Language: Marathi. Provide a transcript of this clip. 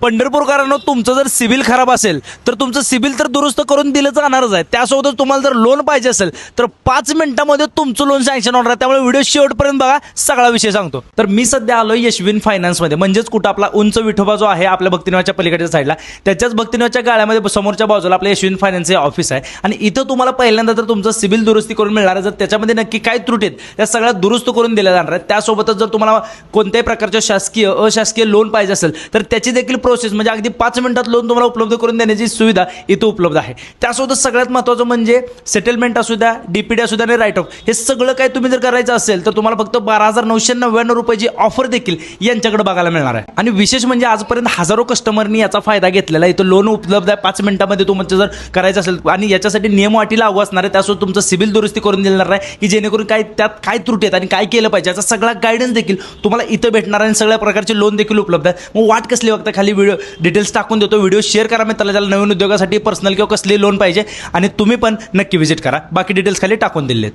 पंढरपूरकरांनो, तुमचं जर सिबिल खराब असेल तर तुमचं सिबिल तर दुरुस्त करून दिलं जाणारच आहे. त्यासोबतच तुम्हाला जर लोन पाहिजे असेल तर 5 मिनिटांमध्ये तुमचं लोन सँक्शन होणार आहे. त्यामुळे व्हिडिओ शेवटपर्यंत बघा, सगळा विषय सांगतो. तर मी सध्या आलोय यशविन फायनान्समध्ये, म्हणजेच कुठं आपला उंच विठोबा जो आहे आपल्या भक्तिनिवासच्या पलीकडच्या साईडला, त्याच्याच भक्तिनिवासच्या गाळ्यामध्ये समोरच्या बाजूला आपल्या यशविन फायनान्सचे ऑफिस आहे. आणि इथं तुम्हाला पहिल्यांदा तर तुमचं सिबिल दुरुस्ती करून मिळणार आहे. जर त्याच्यामध्ये नक्की काय त्रुटी आहेत त्या सगळ्या दुरुस्त करून दिल्या जाणार आहेत. त्यासोबतच जर तुम्हाला कोणत्याही प्रकारच्या शासकीय अशासकीय लोन पाहिजे असेल तर त्याची देखील प्रोसेस, म्हणजे अगदी 5 मिनिटात लोन तुम्हाला उपलब्ध करून देण्याची सुविधा इथं उपलब्ध आहे. त्यासोबत सगळ्यात महत्त्वाचं म्हणजे सेटलमेंट असू द्या, डीपीडी असू द्या आणि राईट ऑफ, हे सगळं काही तुम्ही जर करायचं असेल तर तुम्हाला फक्त 12,999 रुपयाची ऑफर देखील यांच्याकडे बघायला मिळणार आहे. आणि विशेष म्हणजे आजपर्यंत हजारो कस्टमरनी याचा फायदा घेतलेला आहे. इथं लोन उपलब्ध आहे 5 मिनिटांमध्ये तुमचं जर करायचं असेल. आणि याच्यासाठी नियम अटी लागू असणार आहे. त्यासोबत तुमचं सिबिल दुरुस्ती करून देणार आहे की जेणेकरून काय त्यात काय त्रुटी आहेत आणि काय केलं पाहिजे याचा सगळा गायडन्स देखील तुम्हाला इथं भेटणार आहे. आणि सगळ्या प्रकारचे लोन देखील उपलब्ध आहेत. मग वाट कसली बघता, खाली व्हिडिओ डिटेल्स टाकून देतो. व्हिडिओ शेअर करा मित्राला ज्याला नवीन उद्योगासाठी पर्सनल किंवा कसली लोन पाहिजे, आणि तुम्ही पण नक्की व्हिजिट करा. बाकी डिटेल्स खाली टाकून दिलेत.